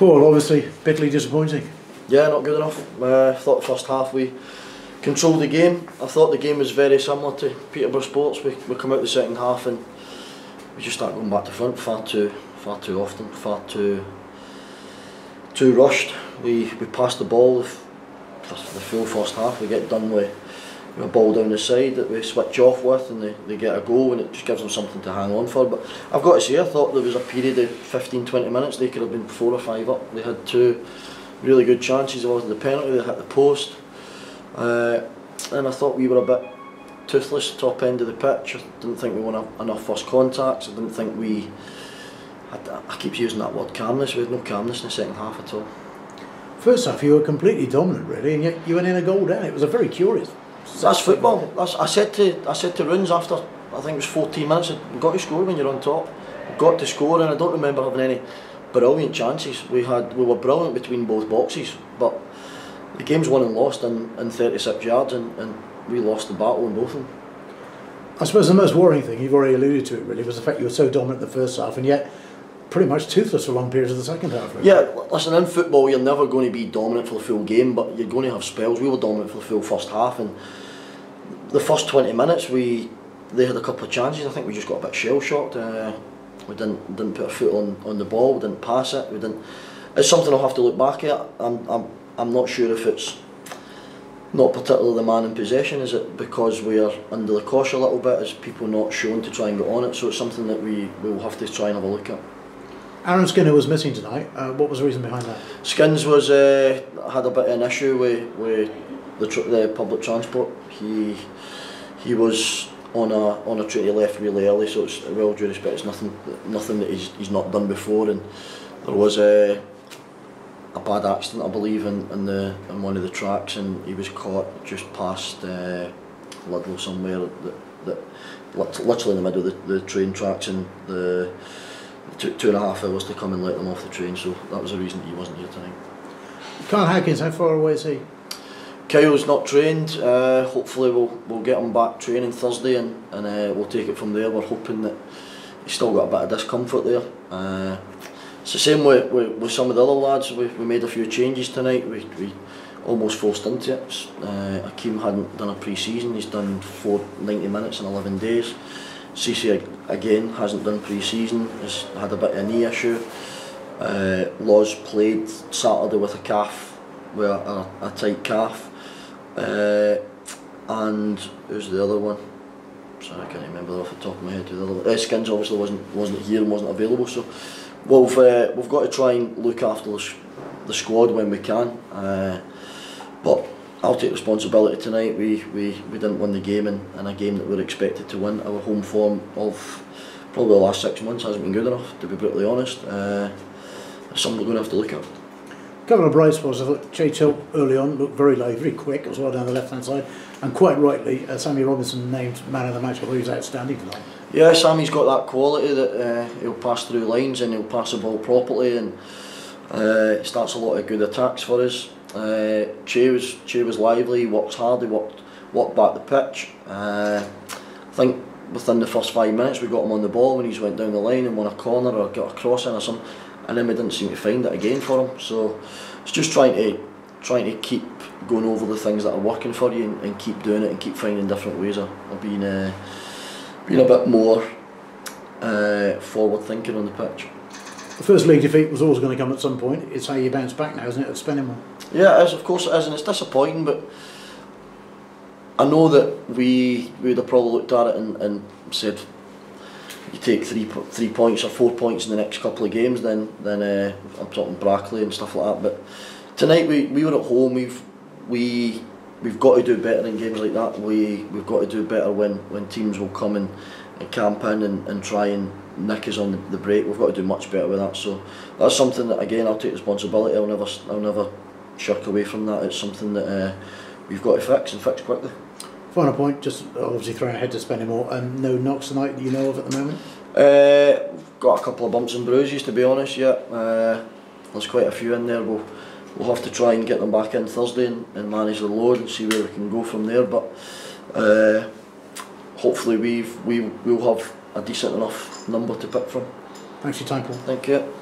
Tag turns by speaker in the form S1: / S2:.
S1: Paul, obviously bitterly disappointing.
S2: Yeah, not good enough. I thought the first half we controlled the game. I thought the game was very similar to Peterborough Sports. We come out the second half and we just start going back to front far too often, far too rushed. We passed the ball for the full first half. We get done with a ball down the side that we switch off with, and they get a goal, and it just gives them something to hang on for. But I've got to say, I thought there was a period of 15-20 minutes they could have been 4 or 5 up. They had 2 really good chances. There was the penalty, they hit the post, and I thought we were a bit toothless top end of the pitch. I didn't think we won enough first contacts. I didn't think we I keep using that word, calmness. We had no calmness in the second half at all.
S1: First half you were completely dominant really, and yet you went in a goal down. It was a very curious.
S2: That's football. I said to Runs after, I think it was 14 minutes, you've got to score when you're on top. You've got to score, and I don't remember having any brilliant chances. We were brilliant between both boxes, but the game's won and lost in 36 yards, and we lost the battle in both of them.
S1: I suppose the most worrying thing, you've already alluded to it really, was the fact you were so dominant in the first half and yet pretty much toothless for long periods of the second half. Really.
S2: Yeah, listen, in football you're never going to be dominant for the full game, but you're going to have spells. We were dominant for the full first half, and the first 20 minutes they had a couple of chances. I think we just got a bit shell shocked. We didn't put our foot on the ball. We didn't pass it. It's something I'll have to look back at. I'm not sure if it's not particularly the man in possession. Is it because we are under the cosh a little bit? Is people not shown to try and get on it? So it's something that we will have to try and have a look at.
S1: Aaron Skinner was missing tonight. What was the reason behind that?
S2: Skins was had a bit of an issue with the public transport. He was on a train. He left really early, so it's, with all due respect, it's nothing that he's not done before. And there was a bad accident, I believe, in one of the tracks, and he was caught just past Ludlow somewhere, that literally in the middle of the train tracks, and the 2.5 hours to come and let them off the train. So that was the reason he wasn't here tonight.
S1: Kyle Hankins, how far away is he?
S2: Kyle's not trained. Hopefully we'll get him back training Thursday, and we'll take it from there. We're hoping that he's still got a bit of discomfort there. It's the same with some of the other lads. We made a few changes tonight. We almost forced into it. Akeem hadn't done a pre-season. He's done 90 minutes in 11 days. Cece again hasn't done pre-season. Has had a bit of a knee issue. Loz played Saturday with a calf, with a tight calf. And who's the other one? Sorry, I can't remember off the top of my head. The other one. Skins obviously wasn't here and wasn't available. So we've got to try and look after the squad when we can. But I'll take responsibility tonight. We didn't win the game in a game that we were expected to win. Our home form of probably the last 6 months hasn't been good enough, to be brutally honest. It's something we're going to have to look at.
S1: A couple of bright spots. I thought Jay Tilt early on looked very live, very quick as well down the left hand side, and quite rightly Sammy Robinson named man of the match. I thought he was outstanding tonight. Yeah,
S2: Sammy's got that quality that he'll pass through lines and he'll pass the ball properly, and he starts a lot of good attacks for us. Che was lively, he worked hard, he walked back the pitch. I think within the first 5 minutes we got him on the ball when he went down the line and won a corner or got a cross in or something, and then we didn't seem to find it again for him. So it's just trying to keep going over the things that are working for you, and keep doing it, and keep finding different ways of being a bit more forward thinking on the pitch.
S1: The first league defeat was always going to come at some point. It's how you bounce back now, isn't it, at Spennymoor?
S2: Yeah, it is, of course it is, and it's disappointing, but I know that we would have probably looked at it and said, you take 3 points or 4 points in the next couple of games, then I'm talking Brackley and stuff like that. But tonight we were at home. We've got to do better in games like that. We've got to do better when teams will come and camp in and try and nick us on the break. We've got to do much better with that. So that's something that, again, I'll take responsibility. I'll never shirk away from that. It's something that we've got to fix, and fix quickly. Final
S1: point, just obviously throwing ahead to Spennymoor, and no knocks tonight that you know of at the moment?
S2: Got a couple of bumps and bruises, to be honest. Yeah, there's quite a few in there. We'll have to try and get them back in Thursday and manage the load and see where we can go from there. But hopefully we'll have a decent enough number to pick from.
S1: Thanks for your time, Paul.
S2: Thank you.